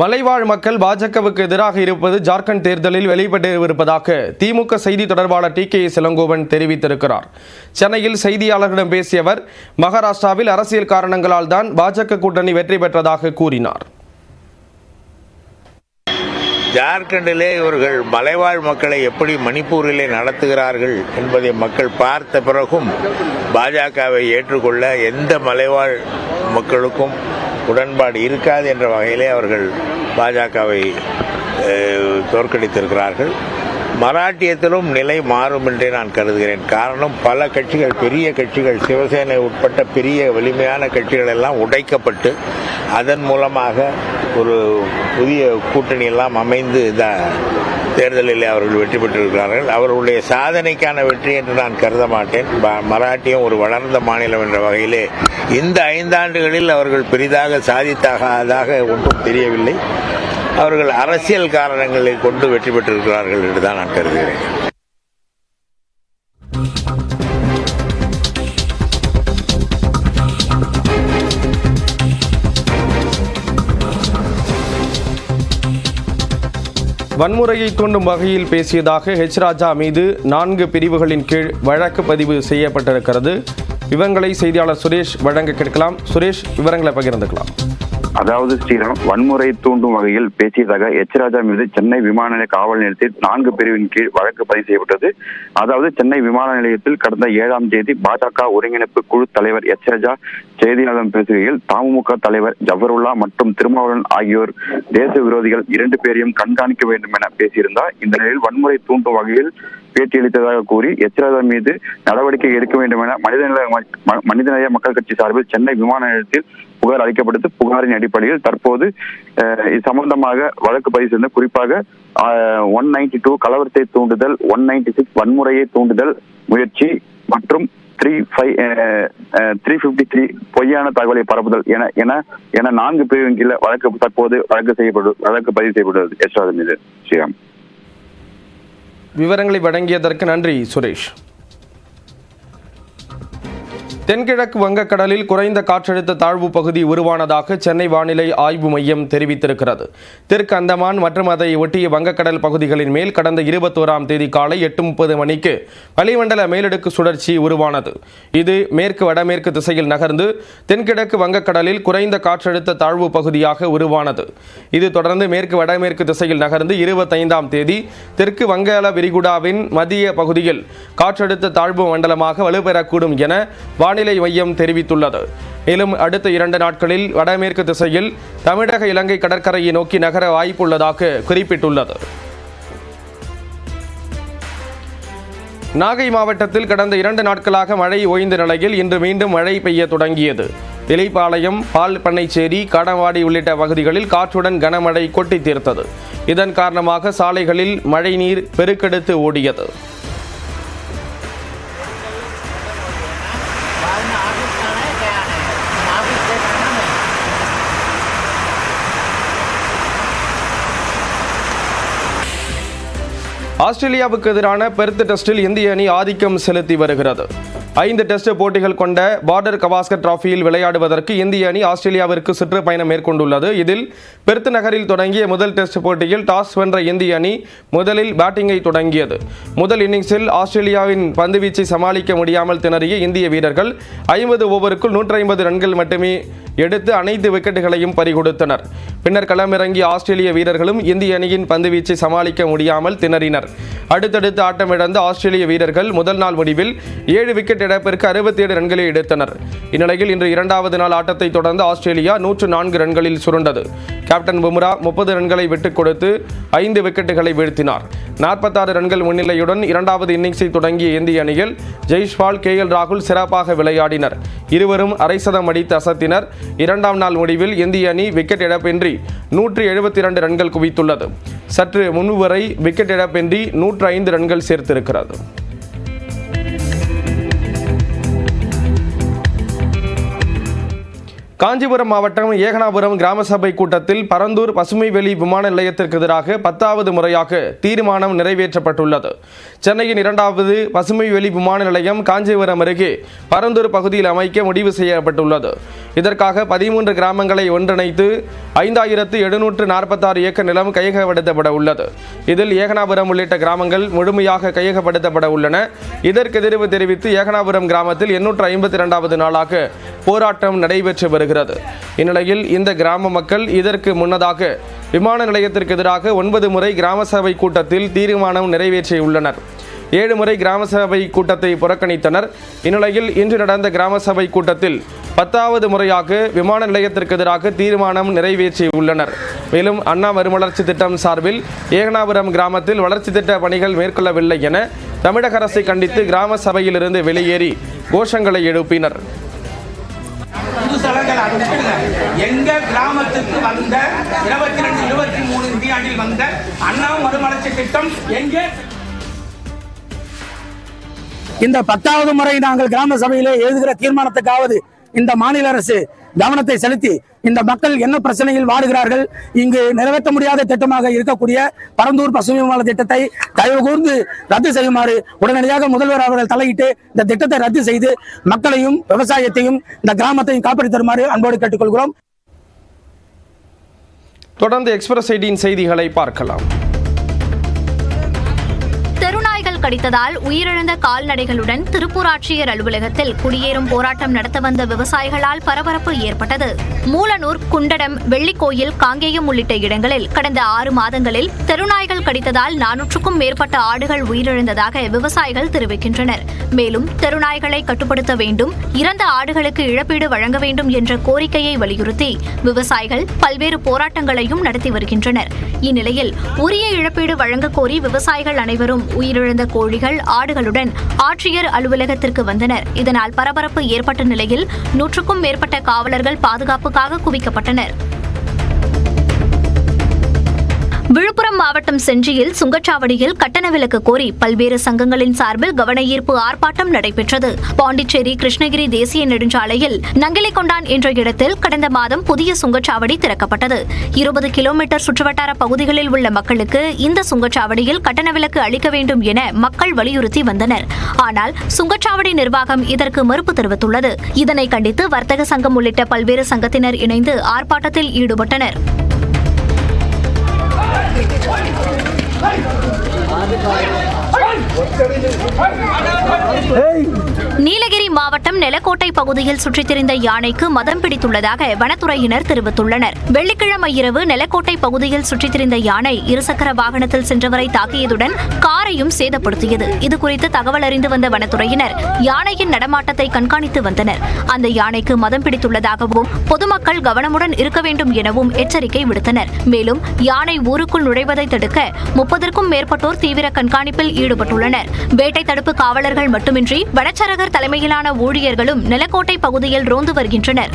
மலைவாழ் மக்கள் பாஜகவுக்கு எதிராக இருப்பது ஜார்க்கண்ட் தேர்தலில் வெளிப்பட்டிருப்பதாக திமுக செய்தி தொடர்பாளர் டி.கே. இளங்கோவன் தெரிவித்திருக்கிறார். சென்னையில் செய்தியாளர்களிடம் பேசிய அவர், மகாராஷ்டிராவில் அரசியல் காரணங்களால் தான் பாஜக கூட்டணி வெற்றி பெற்றதாக கூறினார். ஜார்க்கண்டிலே இவர்கள் மலைவாழ் மக்களை எப்படி மணிப்பூரிலே நடத்துகிறார்கள் என்பதை மக்கள் பார்த்த பிறகும் பாஜகவை ஏற்றுக்கொள்ள எந்த மலைவாழ் மக்களுக்கும் உடன்பாடு இருக்காது என்ற வகையிலே அவர்கள் பாஜகவை தோற்கடித்திருக்கிறார்கள். மராட்டியத்திலும் நிலை மாறும் என்றே நான் கருதுகிறேன். காரணம், பல கட்சிகள், பெரிய கட்சிகள், சிவசேனை உட்பட்ட பெரிய வலிமையான கட்சிகள் எல்லாம் உடைக்கப்பட்டு அதன் மூலமாக ஒரு புதிய கூட்டணி எல்லாம் அமைந்து தேர்தலில் அவர்கள் வெற்றி பெற்றிருக்கிறார்கள். அவர்களுடைய சாதனைக்கான வெற்றி என்று நான் கருத மாட்டேன். மராட்டியம் ஒரு வளர்ந்த மாநிலம் என்ற வகையிலே இந்த 5 ஆண்டுகளில் அவர்கள் பெரிதாக சாதித்ததாக ஒன்றும் தெரியவில்லை. அவர்கள் அரசியல் காரணங்களை கொண்டு வெற்றி பெற்றிருக்கிறார்கள் என்றுதான் நான் கருதுகிறேன். வன்முறையை தூண்டும் வகையில் பேசியதாக ஹெச் ராஜா மீது 4 பிரிவுகளின் கீழ் வழக்கு பதிவு செய்யப்பட்டிருக்கிறது. விவரங்களை செய்தியாளர் சுரேஷ் வழங்க கேட்கலாம். சுரேஷ், விவரங்களை பகிர்ந்துக்கலாம். அதாவது ஸ்ரீராம், வன்முறை தூண்டும் வகையில் பேசியதாக எச் ராஜா மீது சென்னை விமான நிலைய காவல் நிலையத்தில் 4 பிரிவின் கீழ் வழக்கு பதிவு செய்யப்பட்டது. அதாவது சென்னை விமான நிலையத்தில் கடந்த 7ஆம் தேதி பாஜக ஒருங்கிணைப்பு குழு தலைவர் எச் ராஜா செய்தியாளர்களிடம் பேசுகையில், தமுக தலைவர் ஜஃபருல்லா மற்றும் திருமாவளவன் ஆகியோர் தேச விரோதிகள் 2 பேரையும் கண்காணிக்க வேண்டும் என பேசியிருந்தார். இந்த நிலையில் வன்முறை தூண்டும் வகையில் பேட்டியளித்ததாக கூறி எச் ராஜா மீது நடவடிக்கை எடுக்க வேண்டும் என மனிதநேய மக்கள் கட்சி சார்பில் சென்னை விமான நிலையத்தில் புகார் அளிக்கப்பட்டது. புகாரின் அடிப்படையில் தற்போது இது சம்பந்தமாக வழக்கு பதிவு செய்த, குறிப்பாக 192 கலவரத்தை தூண்டுதல், 196 வன்முறையை தூண்டுதல் முயற்சி மற்றும் 353 பொய்யான தகவலை பரப்புதல் என 4 பிரிவின் கீழ் தற்போது வழக்கு பதிவு செய்யப்படுவது எச் ராஜா மீது. ஸ்ரீராம், விவரங்களை வழங்கியதற்கு நன்றி சுரேஷ். தென்கிழக்கு வங்கக்கடலில் குறைந்த காற்றழுத்த தாழ்வு பகுதி உருவானதாக சென்னை வானிலை ஆய்வு மையம் தெரிவித்திருக்கிறது. தெற்கு அந்தமான் மற்றும் அதை ஒட்டிய வங்கக்கடல் பகுதிகளின் மேல் கடந்த 21ஆம் தேதி காலை 8:30 மணிக்கு வளிமண்டல மேலடுக்கு சுழற்சி உருவானது. இது மேற்கு வடமேற்கு திசையில் நகர்ந்து தென்கிழக்கு வங்கக்கடலில் குறைந்த காற்றழுத்த தாழ்வு பகுதியாக உருவானது. இது தொடர்ந்து மேற்கு வடமேற்கு திசையில் நகர்ந்து 25ஆம் தேதி தெற்கு வங்காள விரிகுடாவின் மத்திய பகுதியில் காற்றழுத்த தாழ்வு மண்டலமாக வலுப்பெறக்கூடும் என வானிலை மையம் தெரிவித்துள்ளது. மேலும் அடுத்த 2 நாட்களில் வடமேற்கு திசையில் தமிழக இலங்கை கடற்கரையை நோக்கி நகர வாய்ப்புள்ளதாக குறிப்பிட்டுள்ளது. நாகை மாவட்டத்தில் கடந்த 2 நாட்களாக மழை ஓய்ந்த நிலையில் இன்று மீண்டும் மழை பெய்ய தொடங்கியது. இலைப்பாளையம், பால் பண்ணைச்சேரி, காடவாடி உள்ளிட்ட பகுதிகளில் காற்றுடன் கனமழை கொட்டி தீர்த்தது. இதன் காரணமாக சாலைகளில் மழை நீர் பெருக்கெடுத்து ஓடியது. ஆஸ்திரேலியாவுக்கு எதிரான பெர்த் டெஸ்டில் இந்திய அணி ஆதிக்கம் செலுத்தி வருகிறது. 5 டெஸ்ட் போட்டிகள் கொண்ட பார்டர் கவாஸ்கர் டிராபியில் விளையாடுவதற்கு இந்திய அணி ஆஸ்திரேலியாவிற்கு சுற்றுப்பயணம் மேற்கொண்டுள்ளது. இதில் பெர்த் நகரில் தொடங்கிய முதல் டெஸ்ட் போட்டியில் டாஸ் வென்ற இந்திய அணி முதலில் பேட்டிங்கை தொடங்கியது. முதல் இன்னிங்ஸில் ஆஸ்திரேலியாவின் பந்துவீச்சை சமாளிக்க முடியாமல் திணறிய இந்திய வீரர்கள் 50 ஓவருக்குள் 150 ரன்கள் மட்டுமே எடுத்து அனைத்து விக்கெட்டுகளையும் பறிகொடுத்தனர். பின்னர் களமிறங்கிய ஆஸ்திரேலிய வீரர்களும் இந்திய அணியின் பந்துவீச்சை சமாளிக்க முடியாமல் திணறினர். அடுத்தடுத்து ஆட்டமிழந்த ஆஸ்திரேலிய வீரர்கள் முதல் நாள் முடிவில் 7 விக்கெட் இழப்பிற்கு 67 ரன்களை எடுத்தனர். இந்நிலையில் இன்று 2வது நாள் ஆட்டத்தை தொடர்ந்து ஆஸ்திரேலியா 104 ரன்களில் சுருண்டது. கேப்டன் பும்ரா 30 ரன்களை விட்டுக் கொடுத்து 5 விக்கெட்டுகளை வீழ்த்தினார். 46 ரன்கள் முன்னிலையுடன் 2வது இன்னிங்ஸை தொடங்கிய இந்திய அணியில் ஜெய்ஸ்வால், KL ராகுல் சிறப்பாக விளையாடினர். இருவரும் அரை சதம் அடித்து அசத்தினர். 2ஆம் நாள் முடிவில் இந்திய அணி விக்கெட் இழப்பின்றி 172 ரன்கள் குவித்துள்ளது. சற்று முன்பு வரை விக்கெட் இழப்பின்றி 105 ரன்கள் சேர்த்திருக்கிறது. காஞ்சிபுரம் மாவட்டம் ஏகனாபுரம் கிராம சபை கூட்டத்தில் பரந்தூர் பசுமைவெளி விமான நிலையத்திற்கு எதிராக 10வது முறையாக தீர்மானம் நிறைவேற்றப்பட்டுள்ளது. சென்னையின் 2வது பசுமைவெளி விமான நிலையம் காஞ்சிபுரம் அருகே பரந்தூர் பகுதியில் அமைக்க முடிவு செய்யப்பட்டுள்ளது. இதற்காக 13 கிராமங்களை ஒன்றிணைத்து 5746 ஏக்கர் நிலம் கையகப்படுத்தப்பட உள்ளது. இதில் ஏகனாபுரம் உள்ளிட்ட கிராமங்கள் முழுமையாக கையகப்படுத்தப்பட உள்ளன. இதற்கு எதிர்ப்பு தெரிவித்து ஏகனாபுரம் கிராமத்தில் 852வது நாளாக போராட்டம் நடைபெற்று வருகிறது. இந்நிலையில் இந்த கிராம மக்கள் இதற்கு முன்னதாக விமான நிலையத்திற்கு எதிராக 9 முறை கிராம சபை கூட்டத்தில் தீர்மானம் நிறைவேற்றியுள்ளனர். 7 முறை கிராம சபை கூட்டத்தை புறக்கணித்தனர். இந்நிலையில் இன்று நடந்த கிராம சபை கூட்டத்தில் 10வது முறையாக விமான நிலையத்திற்கு எதிராக தீர்மானம் நிறைவேற்றியுள்ளனர். மேலும் அண்ணா மறுமலர்ச்சி திட்டம் சார்பில் ஏகனாபுரம் கிராமத்தில் வளர்ச்சி திட்ட பணிகள் மேற்கொள்ளவில்லை என தமிழக அரசை கண்டித்து கிராம சபையிலிருந்து வெளியேறி கோஷங்களை எழுப்பினர். எங்க கிராமத்துக்கு வந்த 22-23 நிதியாண்டில் வந்த அண்ணா மறுமலர்ச்சி திட்டம் எங்கே? இந்த 10வது முறை நாங்கள் கிராம சபையிலே எழுதுகிற தீர்மானத்துக்காவது இந்த மாநில அரசு கவனத்தை செலுத்தி இந்த மக்கள் என்ன பிரச்சனையில் வாடுகிறார்கள், இங்கு நிறைவேற்ற முடியாத திட்டமாக இருக்கக்கூடிய பரந்தூர் பசுமை விமான திட்டத்தை தயவு கூர்ந்து ரத்து செய்யுமாறு உடனடியாக முதல்வர் அவர்கள் தலையிட்டு இந்த திட்டத்தை ரத்து செய்து மக்களையும் விவசாயத்தையும் இந்த கிராமத்தையும் காப்பாற்றி தருமாறு அன்போடு கேட்டுக்கொள்கிறோம். தொடர்ந்து எக்ஸ்பிரஸ் 18 செய்திகளை பார்க்கலாம். தெருநாய்கள் கடித்ததால் உயிரிழந்த கால்நடைகளுடன் திருப்பூர் ஆட்சியர் அலுவலகத்தில் குடியேறும் போராட்டம் நடத்த வந்த விவசாயிகளால் பரபரப்பு ஏற்பட்டது. மூலனூர், குண்டடம், வெள்ளிக்கோயில், காங்கேயம் உள்ளிட்ட இடங்களில் கடந்த 6 மாதங்களில் தெருநாய்கள் கடித்ததால் 400க்கும் மேற்பட்ட ஆடுகள் உயிரிழந்ததாக விவசாயிகள் தெரிவிக்கின்றனர். மேலும் தெருநாய்களை கட்டுப்படுத்த வேண்டும், இறந்த ஆடுகளுக்கு இழப்பீடு வழங்க வேண்டும் என்ற கோரிக்கையை வலியுறுத்தி விவசாயிகள் பல்வேறு போராட்டங்களையும் நடத்தி வருகின்றனர். இந்நிலையில் உரிய இழப்பீடு வழங்க கோரி விவசாயிகள் அனைவரும் உயிரிழந்த கோழிகள், ஆடுகளுடன் ஆட்சியர் அலுவலகத்திற்கு வந்தனர். இதனால் பரபரப்பு ஏற்பட்ட நிலையில் 100க்கும் மேற்பட்ட காவலர்கள் பாதுகாப்புக்காக குவிக்கப்பட்டனர். விழுப்புரம் மாவட்டம் செஞ்சியில் சுங்கச்சாவடியில் கட்டண விலக்கு கோரி பல்வேறு சங்கங்களின் சார்பில் கவன ஈர்ப்பு ஆர்ப்பாட்டம் நடைபெற்றது. பாண்டிச்சேரி கிருஷ்ணகிரி தேசிய நெடுஞ்சாலையில் நங்கிலிகொண்டான் என்ற இடத்தில் கடந்த மாதம் புதிய சுங்கச்சாவடி திறக்கப்பட்டது. 20 கிலோமீட்டர் சுற்றுவட்டார பகுதிகளில் உள்ள மக்களுக்கு இந்த சுங்கச்சாவடியில் கட்டண விலக்கு அளிக்க வேண்டும் என மக்கள் வலியுறுத்தி வந்தனர். ஆனால் சுங்கச்சாவடி நிர்வாகம் இதற்கு மறுப்பு தெரிவித்துள்ளது. இதனை கண்டித்து வர்த்தக சங்கம் உள்ளிட்ட பல்வேறு சங்கத்தினர் இணைந்து ஆர்ப்பாட்டத்தில் ஈடுபட்டனர். நீலகிரி மாவட்டம் நெலக்கோட்டை பகுதியில் சுற்றித் திரிந்த யானைக்கு மதம் பிடித்துள்ளதாக வனத்துறையினர் தெரிவித்துள்ளனர். வெள்ளிக்கிழமை இரவு நெலக்கோட்டை பகுதியில் சுற்றித் திரிந்த யானை இருசக்கர வாகனத்தில் சென்றவரை தாக்கியதுடன் காரையும் சேதப்படுத்தியது. இதுகுறித்து தகவல் அறிந்து வந்த வனத்துறையினர் யானையின் நடமாட்டத்தை கண்காணித்து வந்தனர். அந்த யானைக்கு மதம் பிடித்துள்ளதாகவும் பொதுமக்கள் கவனமுடன் இருக்க வேண்டும் எனவும் எச்சரிக்கை விடுத்தனர். மேலும் யானை ஊருக்குள் நுழைவதை தடுக்க 30க்கும் மேற்பட்டோர் தீவிர கண்காணிப்பில் ஈடுபட்டுள்ளனர். வேட்டை தடுப்பு காவலர்கள் மட்டுமின்றி வனச்சரகர் தலைமையிலான ஊழியர்களும் நெலக்கோட்டை பகுதியில் ரோந்து வருகின்றனர்.